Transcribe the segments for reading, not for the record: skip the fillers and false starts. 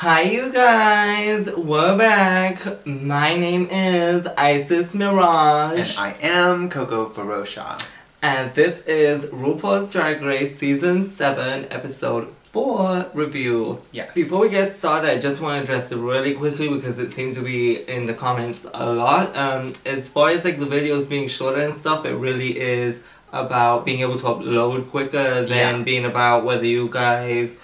Hi you guys, we're back. My name is Isis Mirage. And I am Coco Barocha. And this is RuPaul's Drag Race Season 7, Episode 4 review. Yes. Before we get started, I just want to address it really quickly because it seemed to be in the comments a lot. As far as like the videos being shorter and stuff, it really is about being able to upload quicker than being about whether you guys...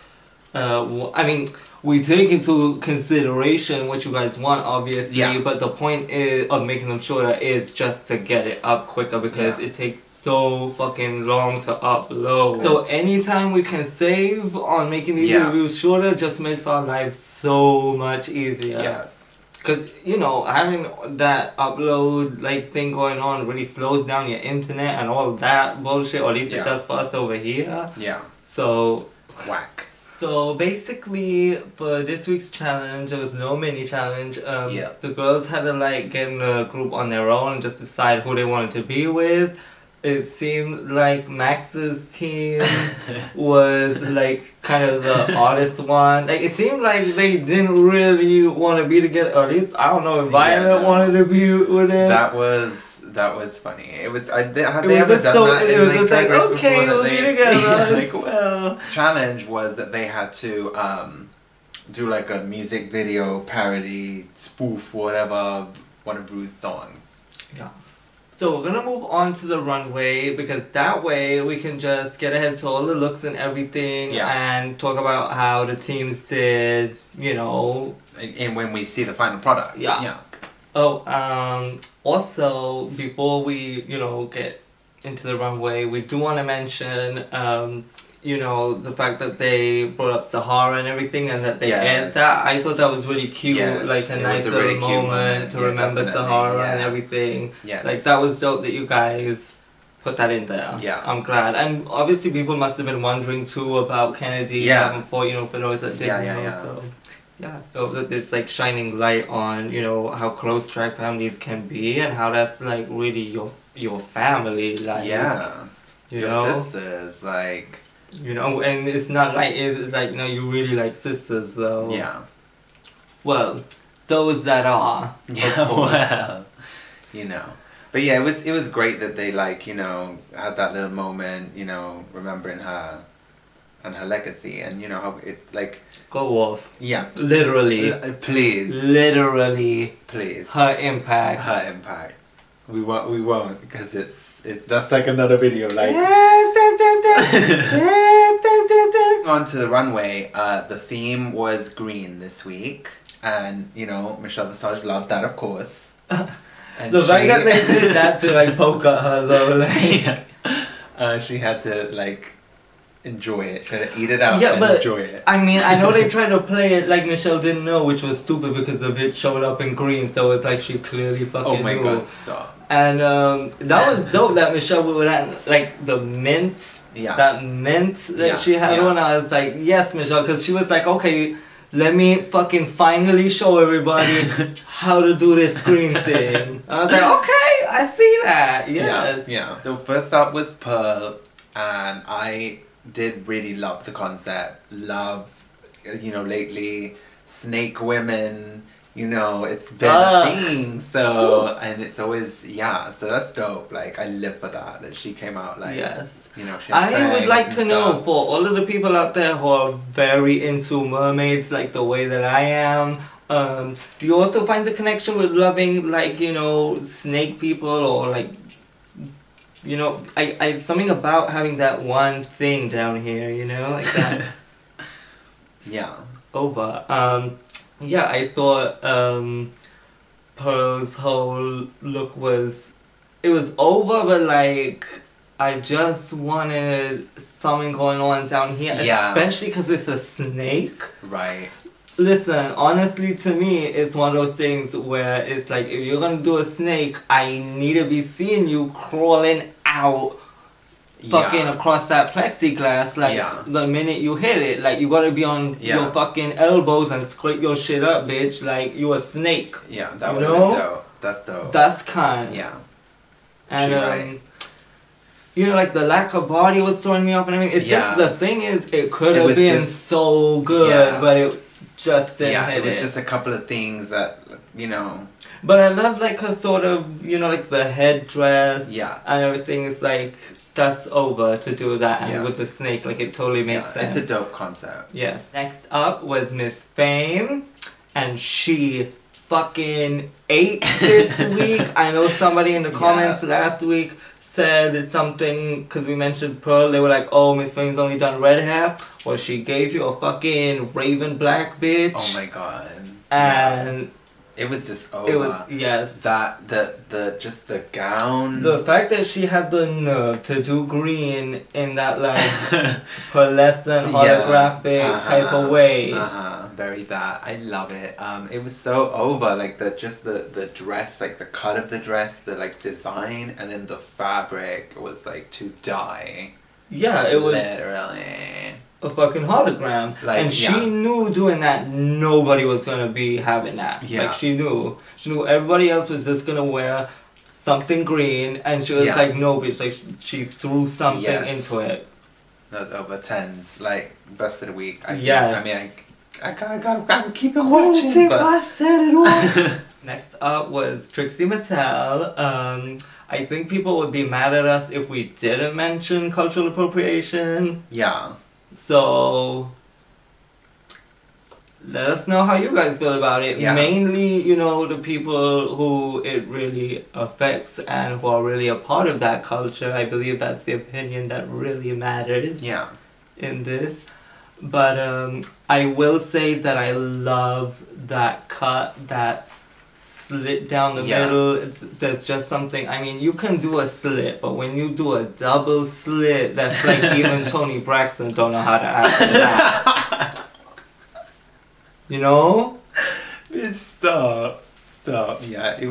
we take into consideration what you guys want, obviously, but the point of making them shorter is just to get it up quicker because it takes so fucking long to upload. So anytime we can save on making these reviews shorter just makes our lives so much easier. Yes. Because, you know, having that upload like thing going on really slows down your internet and all that bullshit, or at least it does for us over here. Yeah. So... whack. So basically, for this week's challenge, there was no mini challenge. The girls had to like get in a group on their own and just decide who they wanted to be with. It seemed like Max's team was like kind of the oddest one. Like it seemed like they didn't really want to be together. Or at least I don't know if Violet wanted to be with him. That was funny. It was they It ever was done so, that it in was just like, okay, we'll be together. like, well, challenge was that they had to do like a music video parody, spoof, whatever, one of Ruth's songs. Yeah. So we're gonna move on to the runway because that way we can just get ahead to all the looks and everything and talk about how the teams did, you know. And when we see the final product. Yeah. Oh, also, before we, you know, get into the runway, we do want to mention, you know, the fact that they brought up Sahara and everything and that they aired that. I thought that was really cute, like a nice little really moment to remember Sahara and everything. Like, that was dope that you guys put that in there. I'm glad. And obviously people must have been wondering too about Kennedy having fought, you know, for those that didn't know. So. Yeah, so that it's like shining light on, you know, how close drag families can be and how that's like really your family, like you know? Sisters, like, you know, and it's not like it's like, you know, you really like sisters though. Well, those that are. Well, you know. But yeah, it was great that they like, you know, had that little moment, you know, remembering her and her legacy, and you know how it's like go off. Literally. Please. Literally. Please. Her impact. Her impact. We won't because it's that's like another video. Like. On to the runway. The theme was green this week, and you know Michelle Visage loved that, of course. And the fact that they did that to like poke at her though, like she had to like enjoy it, try to eat it out and enjoy it. I mean, I know they tried to play it like Michelle didn't know, which was stupid because the bitch showed up in green, so it's like she clearly fucking knew. God, stop. And that was dope that Michelle with that, like the mint, that mint that she had on. I was like, yes, Michelle, because she was like, okay, let me fucking finally show everybody how to do this green thing. And I was like, okay, I see that. Yes. Yeah. So first up was Pearl, and I did really love the concept. Love, you know, lately snake women, you know, it's been a thing. So and it's always so that's dope. Like I live for that she came out like you know, I would like to know for all of the people out there who are very into mermaids like the way that I am, do you also find the connection with loving like, you know, snake people or like, you know, I something about having that one thing down here, you know, like that. Over. I thought Pearl's whole look was, it was over, but like I just wanted something going on down here, especially because it's a snake. Right. Listen, honestly, to me, it's one of those things where it's like, if you're gonna do a snake, I need to be seeing you crawling out fucking across that plexiglass, like, the minute you hit it. Like, you gotta be on your fucking elbows and scrape your shit up, bitch, like you a snake. Yeah, that would've been dope. That's dope. That's kind. And, you know, like the lack of body was throwing me off and everything. It's just, the thing is, it could have been so good, but it just didn't Yeah, hit it was just a couple of things that, you know. But I love like her sort of, you know, like the headdress. Yeah. And everything is like, that's over to do that. And Yeah. with the snake, like it totally makes sense. It's a dope concept. Yes. Next up was Miss Fame. And she fucking ate this week. I know somebody in the comments last week said something, because we mentioned Pearl, they were like, oh, Miss Fame's only done red hair. Well, she gave you a fucking raven black bitch. Oh my god. And it was just over. it was, yes. That, just the gown. The fact that she had the nerve to do green in that, like, pearlescent, holographic type of way. Very that. I love it. It was so over. Like, the dress, like, the cut of the dress, the, like, design, and then the fabric was, like, to die. Yeah, it was literally a fucking hologram. Like, and she knew doing that nobody was gonna be having that. Yeah. Like, she knew everybody else was just gonna wear something green, and she was like, no, bitch. Like, she threw something into it. That was over 10s. Like, best of the week. I mean, I gotta keep it watching. But I said it all. Next up was Trixie Mattel. I think people would be mad at us if we didn't mention cultural appropriation. Yeah. So let us know how you guys feel about it. Yeah. Mainly, you know, the people who it really affects and who are really a part of that culture. I believe that's the opinion that really matters. Yeah. In this. But I will say that I love that cut, that slit down the middle. There's just something, I mean, you can do a slit, but when you do a double slit, that's like even Toni Braxton don't know how to act for that. You know? Stop. Yeah, it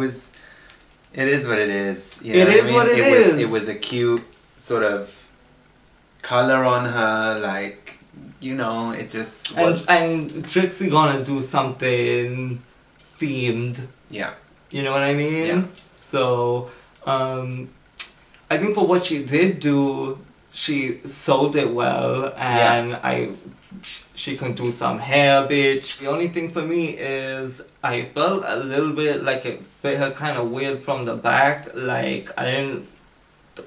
is what it is. You know what it is. It was a cute sort of color on her, like, you know, it just was. And Trixie gonna do something themed. Yeah. You know what I mean? Yeah. So, I think for what she did do, she sold it well, and she can do some hair, bitch. The only thing for me is I felt a little bit like it fit her kind of weird from the back. Like, I didn't.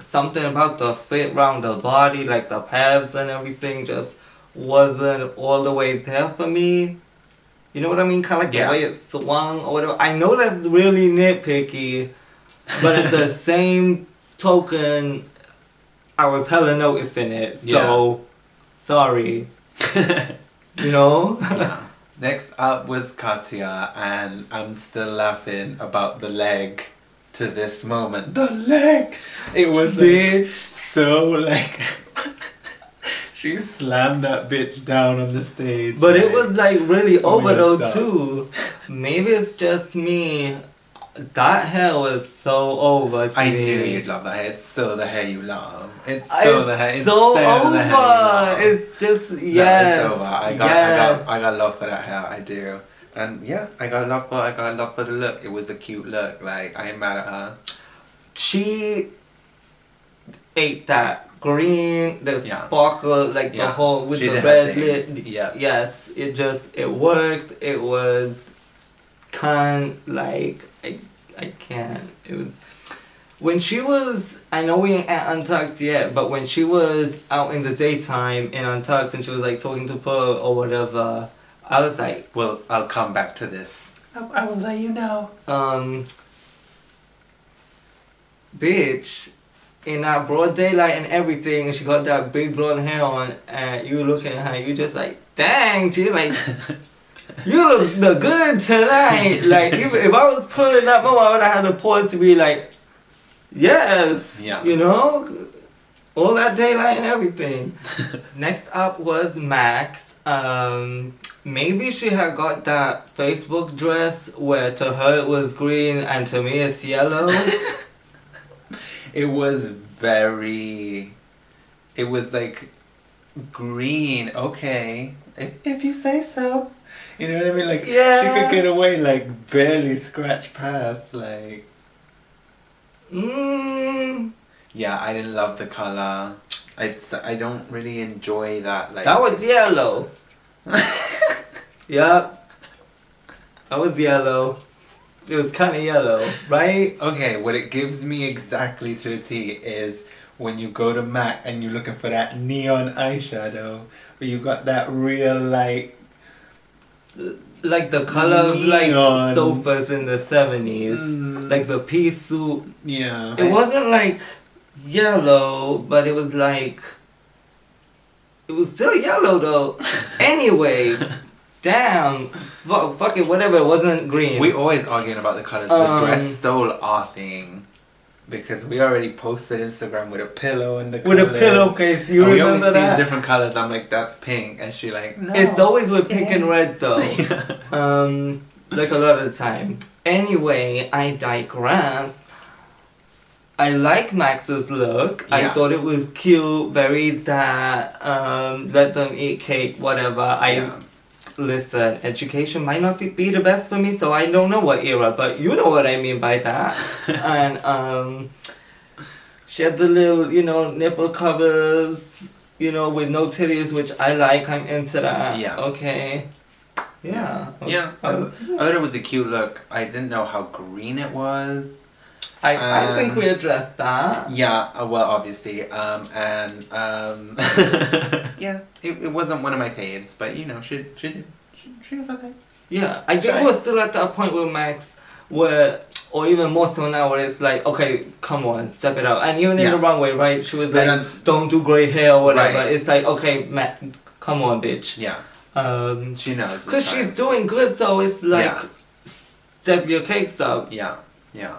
Something about the fit around the body, like the pads and everything, just wasn't all the way there for me. You know what I mean? Kind of like the way it swung or whatever. I know that's really nitpicky, but at the same token, I was hella noticing it. So, sorry. You know? Next up was Katya, and I'm still laughing about the leg to this moment. The leg! It was like, so like... She slammed that bitch down on the stage. But it was like really over though too. Maybe it's just me. That hair was so over to me. I knew you'd love that hair. It's so the hair you love. It's so the hair. It's so over. It's just it's over. I got love for that hair. I do. And yeah, I got love for the look. It was a cute look. Like, I ain't mad at her. She ate that green, the sparkle, like the whole with the red lip. Yeah. Yes, it worked. It was like I can't. It was when she was. I know we ain't at Untucked yet, but when she was out in the daytime in Untucked and she was like talking to Pearl or whatever, I was like, well, I'll come back to this. I will let you know. Bitch. In that broad daylight and everything, and she got that big blonde hair on, and you looking at her, you just like, dang, she like, you look good tonight. Like, if I was pulling that moment, I would have had the pause to be like, yes, you know, all that daylight and everything. Next up was Max. Maybe she had got that Facebook dress where to her it was green and to me it's yellow. It was like green, okay, if you say so. You know what I mean? Like, she could get away, like, barely scratch past, like. Yeah, I didn't love the color. I don't really enjoy that, like. That was yellow. Yep. That was yellow. It was kind of yellow, right? Okay, what it gives me exactly to a T is when you go to MAC and you're looking for that neon eyeshadow, where you got that real like the color of like neon sofas in the 70s. Like the pea suit. Yeah. It wasn't like yellow, but it was like... It was still yellow though. Anyway, damn. Fuck it, whatever. It wasn't green. We always arguing about the colours. The dress stole our thing. Because we already posted Instagram with a pillow and the with colours. a pillowcase, you and we remember always that? see different colours. I'm like, that's pink, and she like, no. It's always with pink and red though. Like a lot of the time. Anyway, I digress. I like Max's look. Yeah. I thought it was cute, very that let them eat cake, whatever. Listen, education might not be the best for me, so I don't know what era, but you know what I mean by that. And she had the little, you know, nipple covers, you know, with no titties, which I like. I'm into that. Yeah. Okay. Yeah. Yeah. I thought it was a cute look. I didn't know how green it was. I think we addressed that. Yeah, well, obviously. Yeah, it wasn't one of my faves, but you know, she was okay. Yeah, I think we're still at that point with Max where, or even more so now, where it's like, okay, come on, step it up. And even in the runway, right, she was like, don't do grey hair or whatever. Right. It's like, okay, Max, come on, bitch. Yeah. She knows. Because she's doing good, so it's like, step your cakes up. Yeah, yeah.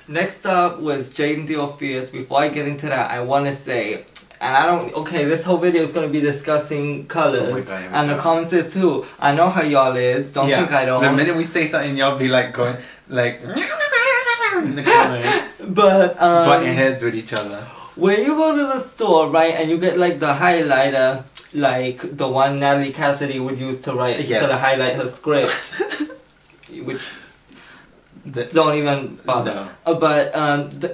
Next up was Jaden Dior Fierce. Before I get into that, I want to say, and this whole video is going to be discussing colors. Oh my God, and the comments is too. I know how y'all is. Don't think I don't. The minute we say something, y'all be like going, like, in the comments. But, butting heads with each other. When you go to the store, right, and you get like the highlighter, like the one Natalie Cassidy would use to write, to highlight her script. Which... don't even bother. No. But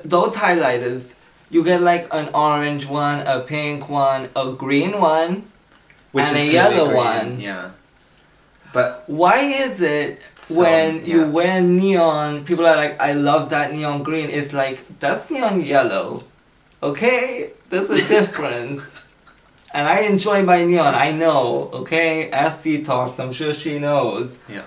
those highlighters, you get like an orange one, a pink one, a green one, and a yellow one. Yeah. But why is it when you wear neon, people are like, I love that neon green. It's like, that's neon yellow. Okay? There's a difference. And I enjoy my neon, I know. Okay? Ask C Talks, I'm sure she knows. Yeah.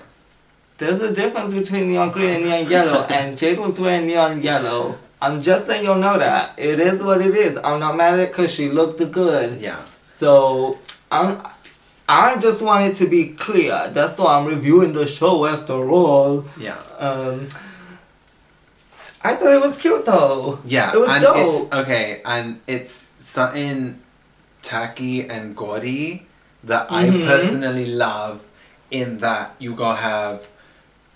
There's a difference between neon green and neon yellow, and Jade was wearing neon yellow. I'm just letting you know that. It is what it is. I'm not mad at it because she looked good. Yeah. So, I just wanted to be clear. That's why I'm reviewing the show after all. Yeah. I thought it was cute though. Yeah. It was dope. And it's something tacky and gaudy that I personally love, in that you gonna have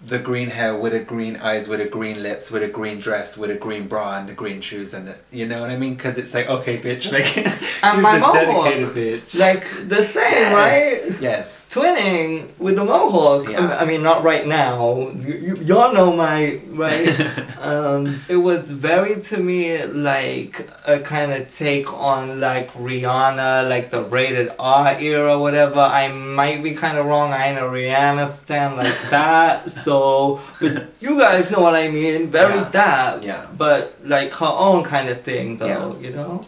the green hair with a green eyes, with a green lips, with a green dress, with a green bra and the green shoes, and you know what I mean? Because it's like, okay, bitch, like, and my mohawk, dedicated bitch. like the same, right? Yes. Twinning with the mohawk. Yeah. I mean, not right now. Y'all know my right. It was very, to me, like a kind of take on like Rihanna, like the rated R era, whatever. I might be kind of wrong. I ain't a Rihanna stan like that. So, but you guys know what I mean. Very that. Yeah. But like her own kind of thing, though. You know.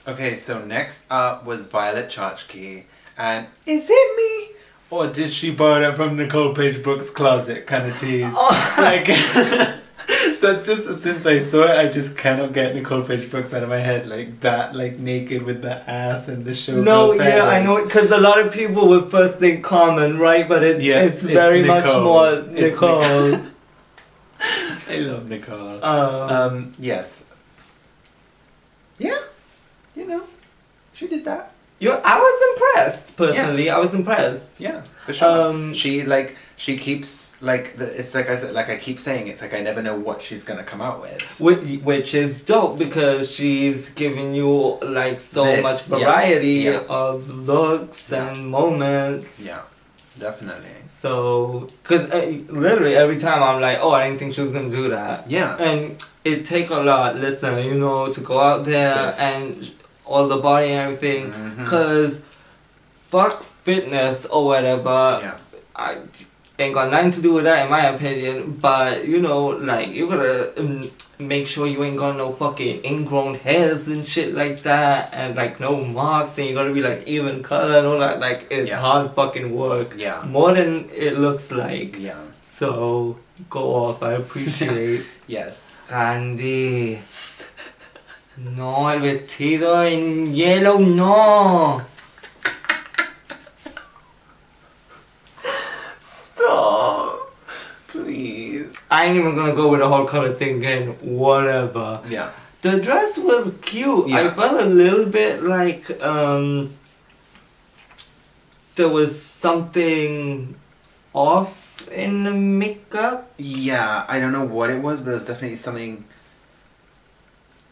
Okay, so next up was Violet Chachki, and is it me? Or did she borrow that from Nicole Page Brooks' closet kind of tease? Oh. Like, that's just, since I saw it, I just cannot get Nicole Page Brooks out of my head. Like that, like naked with the ass and the show. No, yeah, I know it, because a lot of people would first think Common, right? But it's very much more Nicole. I love Nicole. Yes. Yeah, you know, she did that. I was impressed, personally. I was impressed. Yeah, for sure. She keeps, like, it's like I said, like I keep saying, it's like I never know what she's gonna come out with. Which is dope, because she's giving you, like, so much variety of looks and moments. Yeah, definitely. So, because literally every time I'm like, oh, I didn't think she was gonna do that. Yeah. And it take a lot, listen, you know, to go out there and... all the body and everything, because fuck fitness or whatever. ain't got nothing to do with that in my opinion, but you know, like, you gotta make sure you ain't got no fucking ingrown hairs and shit like that, and like no marks, and you gotta be like even color and all that. Like, it's hard fucking work. Yeah. More than it looks like. Yeah. So, go off, I appreciate. Yes. Candy. No, el vestido en yellow, no. Stop. Please. I ain't even gonna go with the whole color thing again. Whatever. Yeah. The dress was cute. Yeah. I felt a little bit like there was something off in the makeup. Yeah, I don't know what it was, but it was definitely something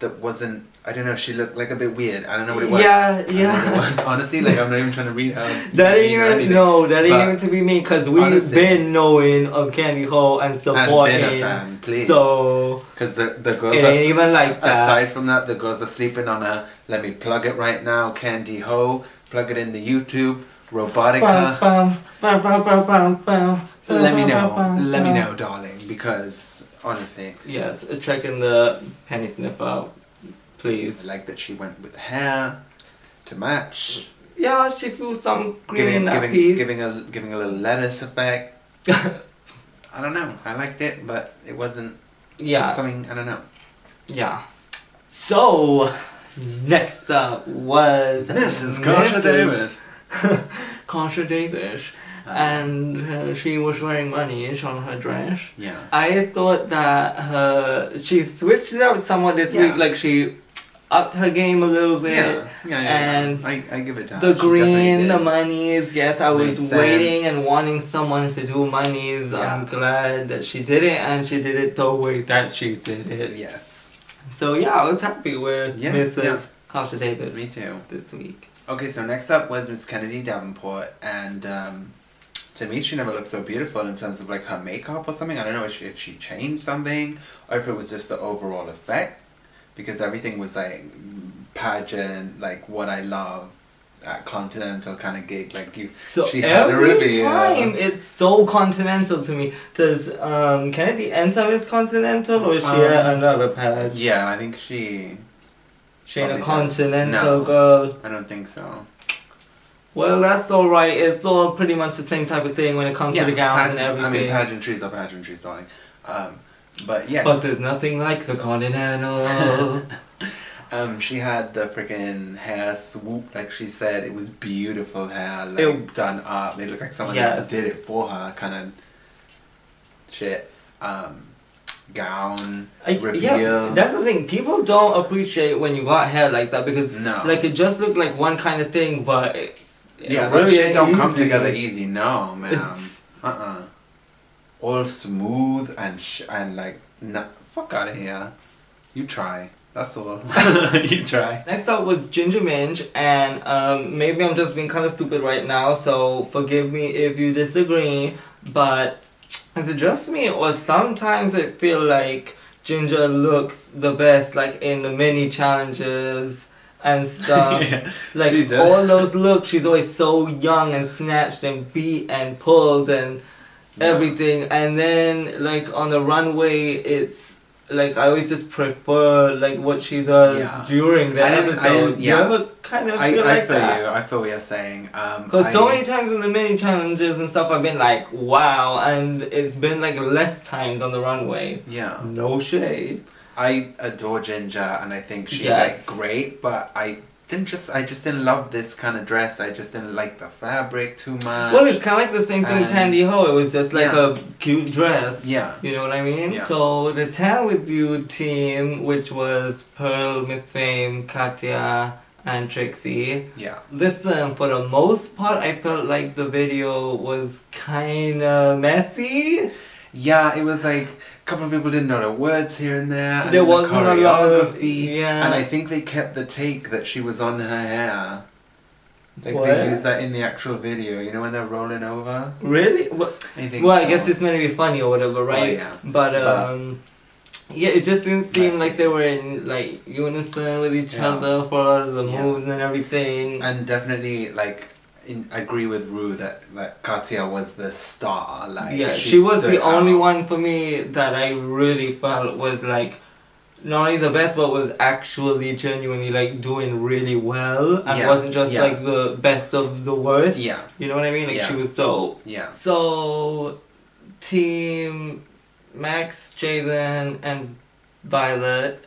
that wasn't. I don't know. She looked like a bit weird. I don't know what it was. Yeah, I don't know what it was. Honestly, like, I'm not even trying to read her. That ain't even that ain't even to be me, because we've been knowing of Candy Ho and supporting. And been a fan, please. So because the girls it ain't even like that. Aside from that, the girls are sleeping on a. Let me plug it right now. Candy Ho, plug it in the YouTube. Robotica. Let me know, darling, because honestly. Yes, checking the penny sniffer, please. I like that she went with the hair to match. Yeah, she threw some green in that piece. Giving a little lettuce effect. I don't know. I liked it, but it wasn't. Yeah. Something I don't know. Yeah. So next up was Mrs. Kasha Davis. Kasha Davis. And she was wearing bunnies on her dress. Yeah. I thought that she switched it up somewhat this week. Like, she upped her game a little bit. Yeah. And I give it to her. the green, the monies. Yes, I was Makes waiting sense. and wanting someone to do monies. Yeah. I'm glad that she did it, and she did it the way that she did it. Yes. So yeah, I was happy with Mrs. Kasha Davis. Me too. This week. Okay, so next up was Miss Kennedy Davenport, and to me, she never looked so beautiful in terms of like her makeup or something. I don't know if she changed something or if it was just the overall effect, because everything was like pageant, like what I love at Continental kind of gig. Like she had every a really, time it's so Continental to me. Does Kennedy enter Miss Continental, or is she at another page? Yeah, I think she ain't a Continental girl. I don't think so. Well, that's alright. It's all pretty much the same type of thing when it comes to the gowns and everything. I mean, pageantries are pageantries, darling. But yeah. But there's nothing like the Continental. She had the freaking hair swoop, like she said. It was beautiful hair, like done up. It looked like someone did it for her, kind of shit. Gown, reveal. Yeah, that's the thing. People don't appreciate when you got hair like that, because like it just looked like one kind of thing, but that really shit don't come together easy. No, man. All smooth and like, fuck out of here. You try. That's all. You try. Next up was Ginger Minge, and maybe I'm just being kind of stupid right now, so forgive me if you disagree, but is it just me, or sometimes I feel like Ginger looks the best, like in the mini challenges and stuff. Like all those looks, she's always so young and snatched and beat and pulled and everything. And then like on the runway, it's like I always just prefer like what she does during the episode. You ever kind of feel like that? I feel what you're saying. Because so many times in the mini challenges and stuff, I've been like, wow, and it's been like less times on the runway. Yeah. No shade. I adore Ginger, and I think she's like great, but I just didn't love this kind of dress. I just didn't like the fabric too much. Well, it's kind of like the same thing with Candy Ho. It was just like a cute dress. Yeah. You know what I mean? Yeah. So the Tan With You team, which was Pearl, Miss Fame, Katya, and Trixie. Yeah. Listen, for the most part, I felt like the video was kind of messy. Yeah, it was like a couple of people didn't know the words here and there. There wasn't a lot of and I think they kept the take that she was on her hair. Like what? they used that in the actual video. You know when they're rolling over. Really? Well, I guess it's meant to be funny or whatever, right? Oh, yeah. But yeah, it just didn't seem like they were in like unison with each other for all of the moves and everything. And definitely like agree with Rue that Katya was the star. Like, yeah, she was the only one for me that I really felt was like not only the best, but was actually genuinely like doing really well and wasn't just like the best of the worst. Yeah. You know what I mean? Like she was dope. Yeah. So, Team Max, Jalen, and Violet,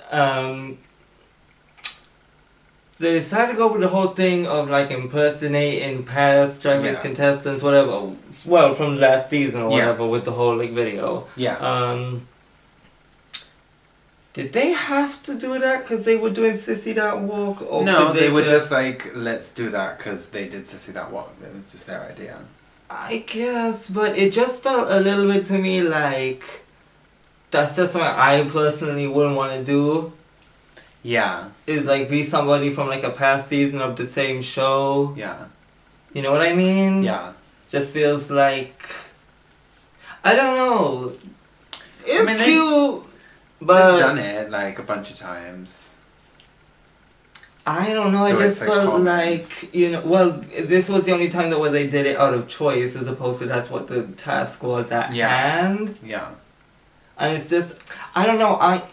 they decided to go with the whole thing of like impersonating past Drag Race contestants, whatever. Well, from last season or whatever, with the whole like video. Yeah. Did they have to do that because they were doing Sissy That Walk? Or no, they were just like, let's do that because they did Sissy That Walk. It was just their idea. I guess, but it just felt a little bit to me like that's just something I personally wouldn't want to do. Yeah. Is like be somebody from like a past season of the same show. Yeah. You know what I mean? Yeah. Just feels like, I don't know. It's cute, but they've done it like a bunch of times. I don't know. So I just felt like, you know, well, this was the only time that where they did it out of choice, as opposed to that's what the task was at hand. Yeah. And it's just, I don't know.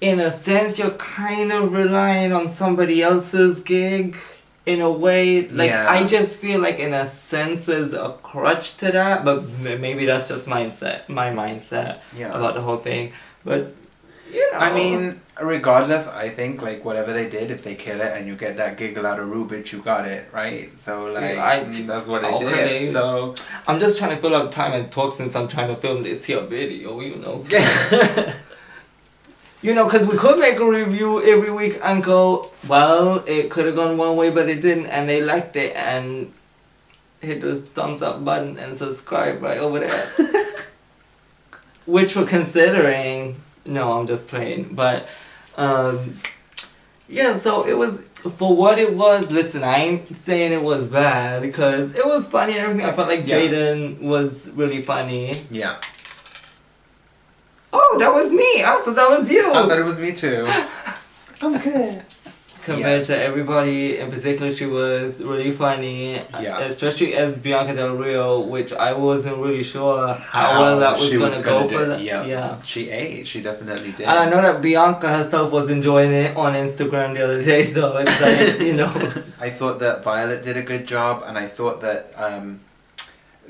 In a sense, you're kind of relying on somebody else's gig. In a way, like, I just feel like in a sense there's a crutch to that, but maybe that's just my mindset about the whole thing. But, you know. I mean, regardless, I think, like, whatever they did, if they kill it and you get that giggle out of Rue, bitch, you got it, right? So, like, that's what they did, so. I'm just trying to fill up time and talk since I'm trying to film this here video, you know. You know, because we could make a review every week and go, well, it could have gone one way, but it didn't, and they liked it, and hit the thumbs up button and subscribe right over there. Which we're considering. No, I'm just playing. But, yeah, so it was, for what it was, listen, I ain't saying it was bad, because it was funny and everything. I felt like Jaden was really funny. Yeah. Oh, that was me. I thought that was you. I thought it was me too. I'm good. Compared to everybody, in particular, she was really funny. Yeah. Especially as Bianca Del Rio, which I wasn't really sure how well that was going to go for that. Yeah. She ate. She definitely did. And I know that Bianca herself was enjoying it on Instagram the other day, so it's like, you know. I thought that Violet did a good job, and I thought that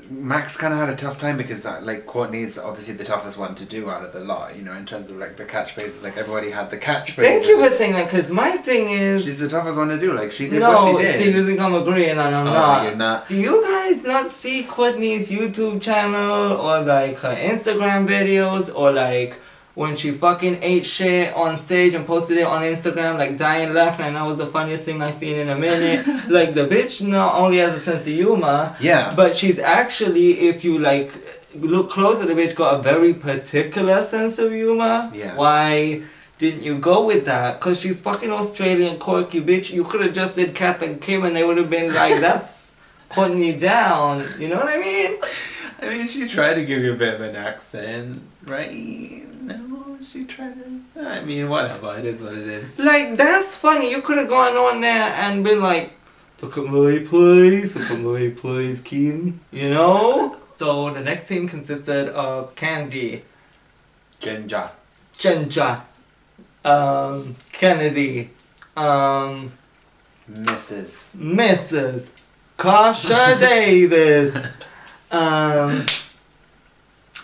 Max kind of had a tough time because like Courtney's obviously the toughest one to do out of the lot, you know, in terms of like the catchphrases. Like everybody had the catchphrases. Thank you for saying that, because my thing is she's the toughest one to do. Like she did what she did. No, you think I'm agreeing and I'm not. You're not. Do you guys not see Courtney's YouTube channel or like her Instagram videos or like when she fucking ate shit on stage and posted it on Instagram, like dying laughing, and that was the funniest thing I seen in a minute. Like the bitch not only has a sense of humor, but she's actually, if you like look closer, the bitch got a very particular sense of humor. Yeah. Why didn't you go with that? Cause she's fucking Australian quirky bitch. You could have just did Kath and Kim and they would have been like, that's putting you down. You know what I mean? I mean, she tried to give you a bit of an accent, right? No, she tried to... I mean, whatever. It is what it is. Like, that's funny. You could have gone on there and been like, look at my place, Keen. You know? So, the next team consisted of Candy. Ginger. Kennedy. Mrs. Kasha Davis.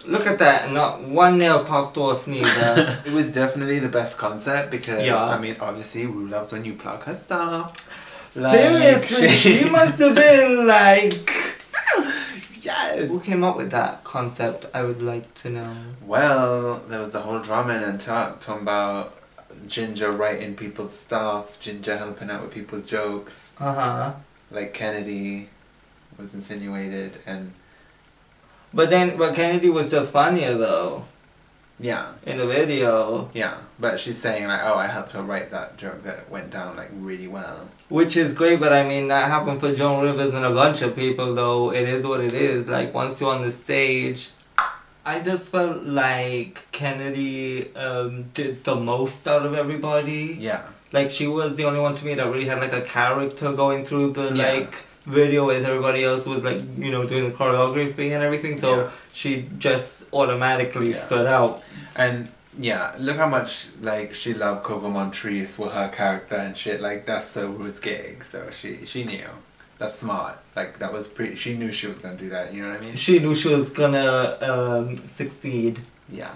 Look at that, not one nail popped off neither. It was definitely the best concept because, I mean, obviously, Rue loves when you plug her stuff. Like, seriously, she must have been like... Yes! Who came up with that concept, I would like to know. Well, there was the whole drama in talking about Ginger writing people's stuff, Ginger helping out with people's jokes. Like Kennedy was insinuated and... But Kennedy was just funnier though. Yeah. In the video. Yeah, but she's saying like, oh, I helped her write that joke that went down like really well. Which is great, but I mean that happened for Joan Rivers and a bunch of people though. It is what it is. Like once you're on the stage, I just felt like Kennedy did the most out of everybody. Yeah. Like she was the only one to me that really had like a character going through the like video as everybody else was like, you know, doing the choreography and everything. So she just automatically stood out. And yeah, look how much like she loved Coco Montrese with her character and shit. Like that's so Ruth's gig. So she knew. That's smart. Like that was pretty. She knew she was gonna do that. You know what I mean? She knew she was gonna succeed. Yeah.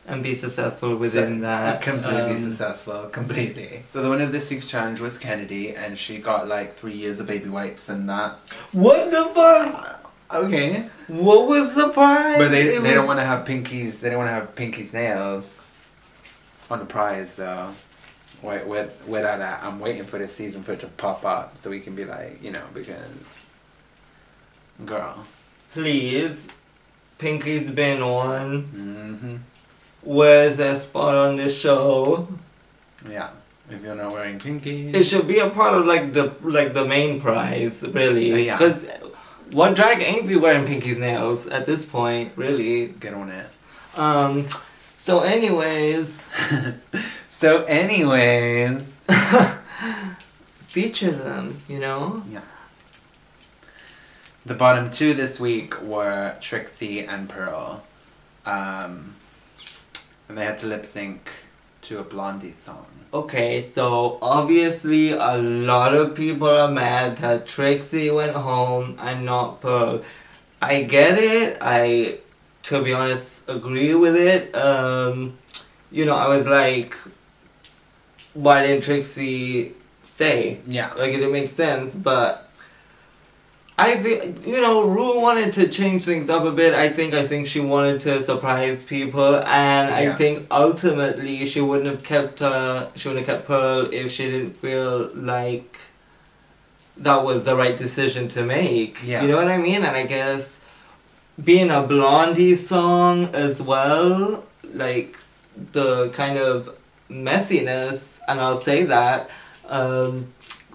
And be successful within that. Completely successful. Completely. So the winner of this week's challenge was Kennedy, and she got like 3 years of baby wipes and that. What the fuck? Okay. What was the prize? But they don't want to have Pinky's. They don't want to have Pinky's nails on the prize though. Without that, I'm waiting for this season for it to pop up so we can be like, you know, because girl. Please, Pinky's been on. Mm-hmm. Where's that spot on this show? Yeah, if you're not wearing Pinky, it should be a part of like the main prize, really. Yeah. Because what drag ain't be wearing Pinky's nails at this point, really? Get on it. So anyways. So anyways. Feature them, you know? Yeah. The bottom two this week were Trixie and Pearl. And they had to lip sync to a Blondie song. Okay, so obviously a lot of people are mad that Trixie went home and not Pearl. I get it. I, to be honest, agree with it. You know, I was like, why didn't Trixie stay? Yeah. Like, it didn't make sense, but I feel, you know, Ru wanted to change things up a bit. I think she wanted to surprise people, and I think ultimately she wouldn't have kept Pearl if she didn't feel like that was the right decision to make. Yeah. You know what I mean? And I guess being a Blondie song as well, like the kind of messiness, and I'll say that,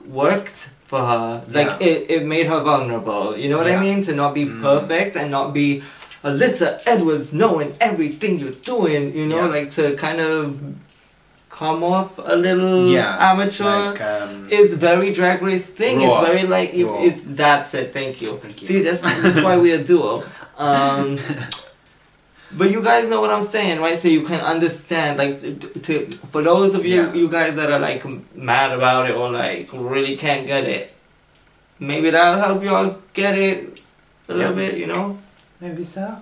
worked for her. Like, it made her vulnerable. You know what I mean? To not be perfect and not be Alyssa Edwards knowing everything you're doing, you know? Like, to kind of come off a little amateur. Like, it's very Drag Race thing. Raw. It's very like, that's it. Thank you. See, that's why we're a duo. But you guys know what I'm saying, right? So you can understand, like, for those of you guys that are, like, mad about it or, like, really can't get it, maybe that'll help y'all get it a little bit, you know? Maybe so.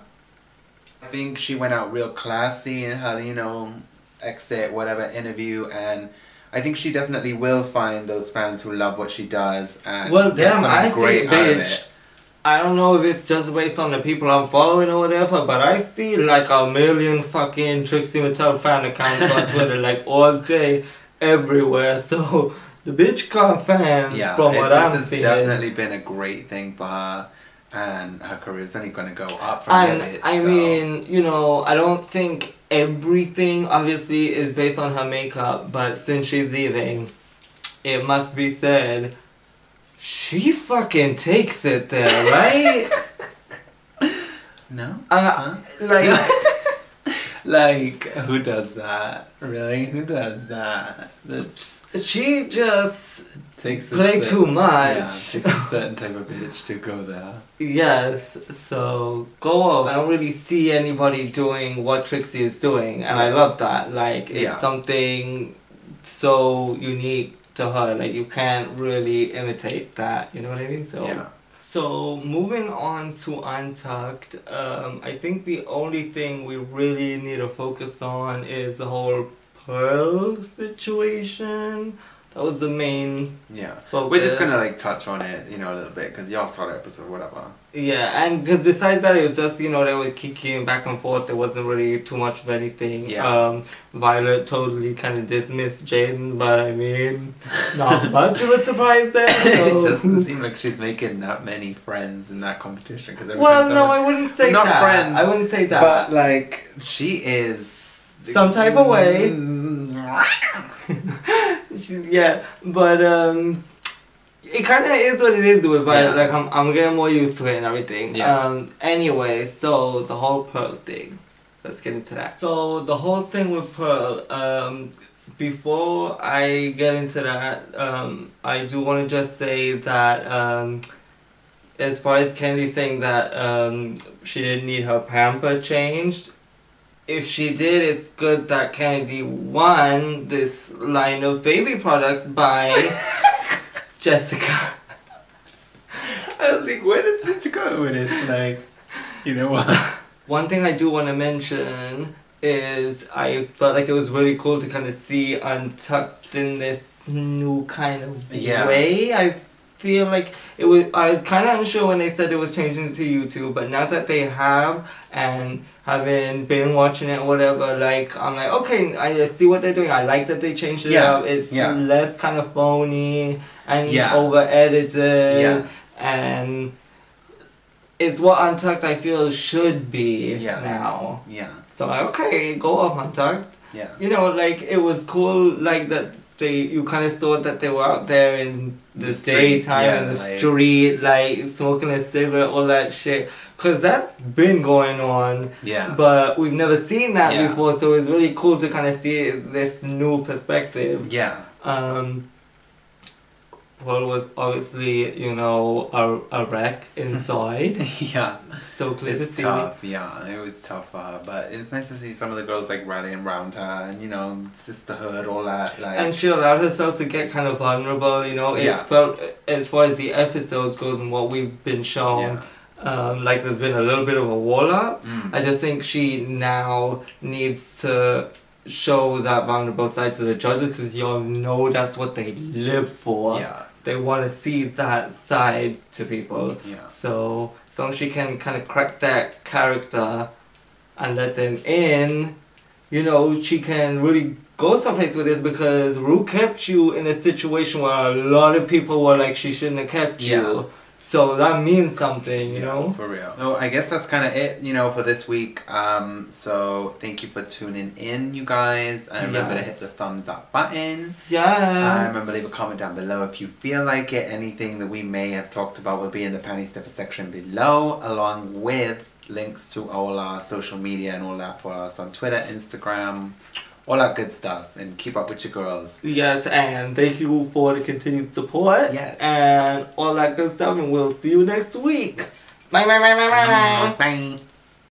I think she went out real classy in her, you know, exit, whatever, interview, and I think she definitely will find those fans who love what she does and get something great out of it. I don't know if it's just based on the people I'm following or whatever, but I see like a million fucking Trixie Mattel fan accounts on Twitter, like all day, everywhere. So the bitch got fans from what I'm seeing. This has definitely been a great thing for her, and her career's only going to go up from here, bitch. I mean, you know, I don't think everything obviously is based on her makeup, but since she's leaving, it must be said, she fucking takes it there, right? No? Like... like, who does that? Really? Who does that? She just takes too much. Yeah, takes a certain type of bitch to go there. Yes, so go off. I don't really see anybody doing what Trixie is doing, and I love that. Like, it's something so unique to her, like you can't really imitate that, you know what I mean? So moving on to Untucked, I think the only thing we really need to focus on is the whole Pearl situation. That was the main focus. We're just gonna like touch on it, you know, a little bit, because y'all saw the episode, whatever. Yeah, and because besides that, it was just, you know, they were kicking back and forth. There wasn't really too much of anything. Violet totally kind of dismissed Jaden, but I mean, not much of a surprise there. So. It doesn't seem like she's making that many friends in that competition. Well, no, I wouldn't say not that. Friends, I wouldn't say that. But like, she is some type of way. Yeah, but it kind of is what it is with Violet. Like I'm getting more used to it and everything. Anyway, so the whole Pearl thing. Let's get into that. So the whole thing with Pearl. Before I get into that, I do want to just say that as far as Kennedy saying that she didn't need her pamper changed, if she did, it's good that Kennedy won this line of baby products by Jessica. I was like, where does Mitch go with it? Like, you know what? One thing I do want to mention is I felt like it was really cool to kind of see Untucked in this new kind of way. I feel like it was. I was kind of unsure when they said it was changing to YouTube, but now that they have and having been watching it or whatever, like I'm like, okay, I see what they're doing. I like that they changed it up. It's less kind of phony and over edited and it's what Untucked I feel should be now. Yeah. So I'm like, okay, go off Untucked. Yeah. You know, like it was cool, like that you kind of thought that they were out there in the daytime in the street, like smoking a cigarette, all that shit. Cause that's been going on. Yeah. But we've never seen that before, so it's really cool to kind of see this new perspective. Yeah. Paul was obviously, you know, a wreck inside. Yeah. So clear to see. It's tough, yeah. It was tough for her. But it was nice to see some of the girls like rallying around her and, you know, sisterhood, all that. Like. And she allowed herself to get kind of vulnerable, you know. It's felt, as far as the episodes goes and what we've been shown, like there's been a little bit of a wall up. I just think she now needs to show that vulnerable side to the judges because y'all know that's what they live for. Yeah. They want to see that side to people. Yeah. So as long as she can kind of crack that character and let them in, you know, she can really go someplace with this because Ru kept you in a situation where a lot of people were like, she shouldn't have kept you. So that means something, you know? For real. So I guess that's kind of it, you know, for this week. So thank you for tuning in, you guys. And remember to hit the thumbs up button. Yeah. Remember leave a comment down below if you feel like it. Anything that we may have talked about will be in the panty stuffer section below, along with links to all our social media and all that for us on Twitter, Instagram, all that good stuff, and keep up with your girls. Yes, and thank you for the continued support. Yes. And all that good stuff, and we'll see you next week. Bye, bye, bye, bye, bye. Bye.